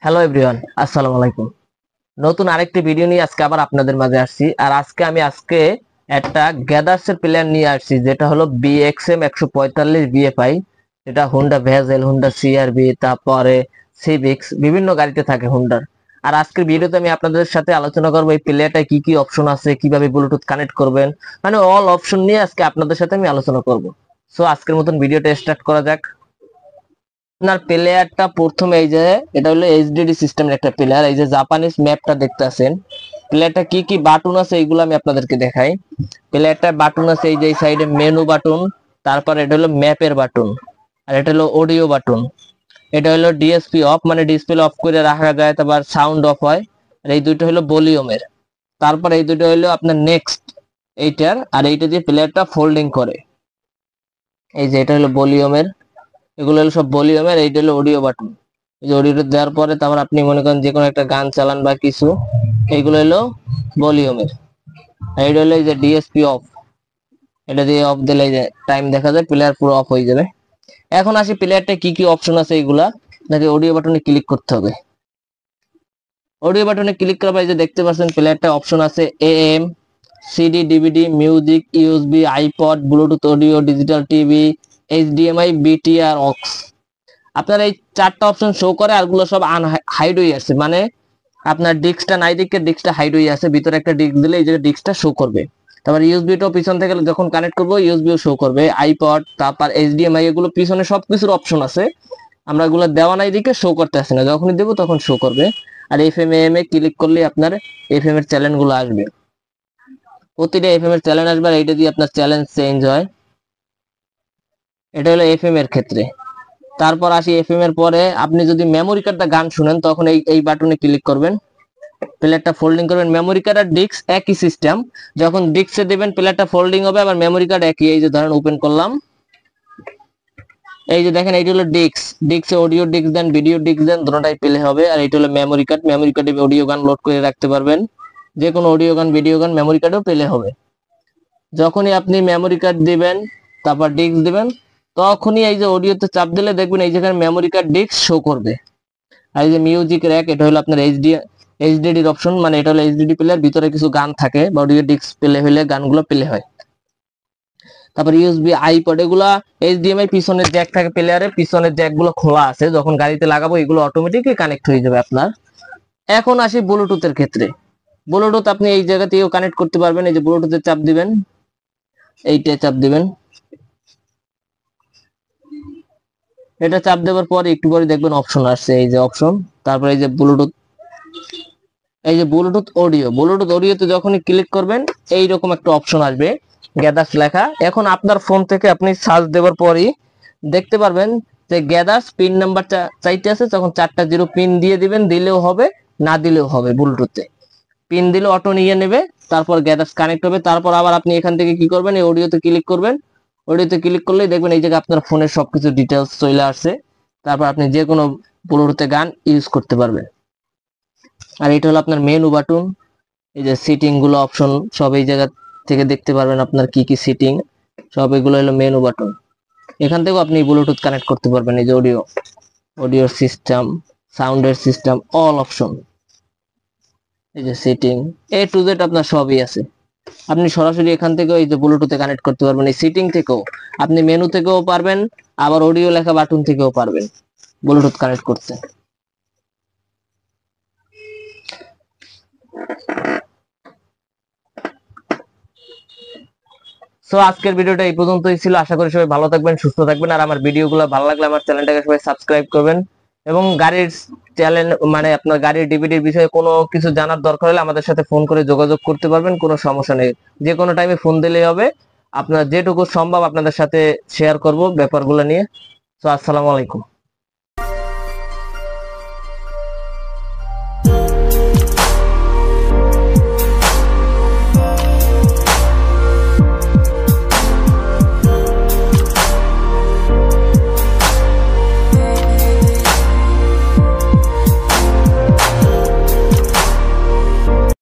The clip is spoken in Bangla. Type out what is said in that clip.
হ্যালো এভরিওয়ান, আসসালামু আলাইকুম। নতুন আরেকটি ভিডিও নিয়ে আজকে আবার আপনাদের মাঝে আসছি। আর আজকে একটা গ্যাদার্স এর প্লেয়ার নিয়ে আসছি, যেটা হলো BXM 145 BFI। এটা হোন্ডা ভেজেল, হোন্ডা CRV, তারপরে সিভিক্স, বিভিন্ন গাড়িতে থাকে হোন্ডার। আর আজকের ভিডিওতে আমি আপনাদের সাথে আলোচনা করবো এই প্লেয়ারটা কি কি অপশন আছে, কিভাবে ব্লুটুথ কানেক্ট করবেন, মানে অল অপশন নিয়ে আজকে আপনাদের সাথে আমি আলোচনা করব। সো আজকের মতন ভিডিওটা স্টার্ট করা যাক। আপনার প্লেয়ারটা প্রথমে এই যে এটা হলো HDD সিস্টেমের একটা প্লেয়ার। এই যে জাপানিজ ম্যাপটা দেখতেছেন, প্লেয়ারটা কি কি বাটন আছে এইগুলো আমি আপনাদেরকে দেখাই। প্লেয়ারটার বাটন আছে এই যে এই সাইডে মেনু বাটন, তারপর এটা হলো ম্যাপের বাটন, আর এটা হলো অডিও বাটন। এটা হলো DSP অফ, মানে ডিসপ্লে অফ করে রাখা যায়, তারপর সাউন্ড অফ হয়। আর এই দুটো হলো ভলিউমের। তারপর এই দুটো হলো আপনার নেক্সট এইটার, আর এইটা দিয়ে প্লেয়ারটা ফোল্ডিং করে। এই যে এটা হলো ভলিউমের, এগুলো হলো সব ভলিউমের। এইটা হলো অডিও বাটন। এই যে অডিওটা দেওয়ার পরে তারপর আপনি মনে করেন যে কোনো একটা গান চালান বা কিছু, এইগুলো হলো ভলিউমের। এইটা হলো এই যে DSP অফ, এটা দিয়ে অফ দিলে এই যে টাইম দেখা যায়, প্লেয়ার পুরো অফ হয়ে যাবে। এখন আসি প্লেয়ারটা কি কি অপশন আছে এইগুলা। নাকি অডিও বাটনে ক্লিক করতে হবে। অডিও বাটনে ক্লিক করার পর এই যে দেখতে পাচ্ছেন প্লেয়ারটা অপশন আছে AM, CD, DVD, music, USB, iPod, bluetooth audio, digital TV, HDMI, BTR, aux. আপনার এই চারটা অপশন শো করে, আরগুলো সব হাইড হয়ে আছে, মানে আপনার ডিস্কটা নাই দিকে ডিস্কটা হাইড হয়ে আছে, ভিতরে একটা ডিস্ক দিলে এই যে ডিস্কটা শো করবে। তারপর ইউএসবিটাও পিছন থেকে যখন কানেক্ট করবো ইউএসবিও শো করবে, আইপড, তারপর HDMI, এগুলো পিছনে সবকিছুর অপশন আছে। আমরা এগুলো দেওয়া নাই দিকে শো করতে আসে না, যখনই দেবো তখন শো করবে। আর FM AM এ ক্লিক করলে আপনার FM এর চ্যানেল গুলো আসবে, প্রতিটা FM এর চ্যানেল আসবে। আর এইটা দিয়ে আপনার চ্যালেঞ্জ চেঞ্জ হয়। এটা হলো FM এর ক্ষেত্রে। তারপর আসি FM এর পরে আপনি যদি মেমোরি কার্ডটা গান শুনেন তখন এই এই বাটনে ক্লিক করবেন, প্লেয়ারটা ফোল্ডিং করবেন। মেমোরি কার্ড আর ডিস্ক একই সিস্টেম, যখন ডিস্কে দেবেন প্লেয়ারটা ফোল্ডিং হবে, আবার মেমোরি কার্ড একই। এই যে ধরেন ওপেন করলাম, এই যে দেখেন এইটা হলো ডিস্ক, ডিস্কে অডিও ডিস্ক দেন, ভিডিও ডিস্ক দেন, দুটোটাই প্লে হবে। আর এইটা হলো মেমোরি কার্ড, মেমোরি কার্ডে অডিও গান লোড করে রাখতে পারবেন, যে কোনো অডিও গান ভিডিও গান মেমোরি কার্ডেও প্লে হবে। যখনই আপনি মেমোরি কার্ড দিবেন তারপর ডিস্ক দিবেন, তখনই এই যে অডিওতে চাপ দিলে দেখবেন এই যেখানে মেমোরি কার্ড ডিস্ক শো করবে। আর এই যে মিউজিক র্যাক, এটা হলো আপনার HDD এর অপশন, মানে এটা হলো HDD প্লেয়ার, ভিতরে কিছু গান থাকে বা অডিও ডিস্ক প্লে হলে গানগুলো প্লে হয়। তারপর USB, আইপড, এগুলা HDMI পিছনের জ্যাক থাকে প্লেয়ারে, পিছনের জ্যাক গুলো খোলা আছে, যখন গাড়িতে লাগাবো এগুলো অটোমেটিকলি কানেক্ট হয়ে যাবে আপনার। এখন আসি ব্লুটুথের ক্ষেত্রে। ব্লুটুথ আপনি এই জায়গা থেকেও কানেক্ট করতে পারবেন। এই যে ব্লুটুথে চাপ দিবেন, এইটা চাপ দিবেন, এটা চাপ দেওয়ার পরে একটু পরে দেখবেন অপশন আসছে, এই যে অপশন। তারপরে এই যে ব্লুটুথ, এই যে ব্লুটুথ অডিও, ব্লুটুথ অডিওতে যখনই ক্লিক করবেন এইরকম একটা অপশন আসবে গ্যাদার্স লেখা। এখন আপনার ফোন থেকে আপনি সার্চ দেওয়ার পরই দেখতে পারবেন যে গ্যাদার্স পিন নাম্বার চাইতে আছে, তখন 4টা 0 পিন দিয়ে দিবেন, দিলেও হবে না দিলেও হবে। ব্লুটুথে পিন দিলে অটো নিয়ে নেবে, তারপর গ্যাদার্স কানেক্ট হবে। তারপর আবার আপনি এখান থেকে কি করবেন, এই অডিওতে ক্লিক করবেন। অডিওতে ক্লিক করলেই দেখবেন এই জায়গায় আপনার ফোনের সবকিছু ডিটেলস চলে আসছে। তারপর আপনি যে কোনো ব্লুটুথে গান ইউজ করতে পারবেন। আর এটা হলো আপনার মেনু বাটন, এই যে সিটিং গুলো অপশন সব এই জায়গা থেকে দেখতে পারবেন, আপনার কি কি সিটিং সব এগুলো হলো মেনু বাটন। এখান থেকেও আপনি ব্লুটুথ কানেক্ট করতে পারবেন। এই যে অডিওর সিস্টেম, সাউন্ডের সিস্টেম, অল অপশন, এই যে সিটিং A to Z আপনার সবই আছে। আপনি সরাসরি এখান থেকে এই যে ব্লুটুথে কানেক্ট করতে পারবেন, এই সিটিং থেকেও আপনি, মেনু থেকেও পারবেন, আবার অডিও লেখা বাটন থেকেও পারবেন ব্লুটুথ কানেক্ট করতে। সো আজকের ভিডিওটা এই পর্যন্তই ছিল। আশা করি সবাই ভালো থাকবেন, সুস্থ থাকবেন। আর আমার ভিডিওগুলো ভালো লাগলে আমার চ্যানেলটাকে সবাই সাবস্ক্রাইব করবেন। এবং গাড়ির চ্যানেল, মানে আপনার গাড়ির ডিভিডির বিষয়ে কোনো কিছু জানার দরকার হলে আমাদের সাথে ফোন করে যোগাযোগ করতে পারবেন, কোনো সমস্যা নেই। যে কোনো টাইমে ফোন দিলেই হবে, আপনার যেটুকু সম্ভব আপনাদের সাথে শেয়ার করব ব্যাপারগুলো নিয়ে। তো আসসালামু আলাইকুম।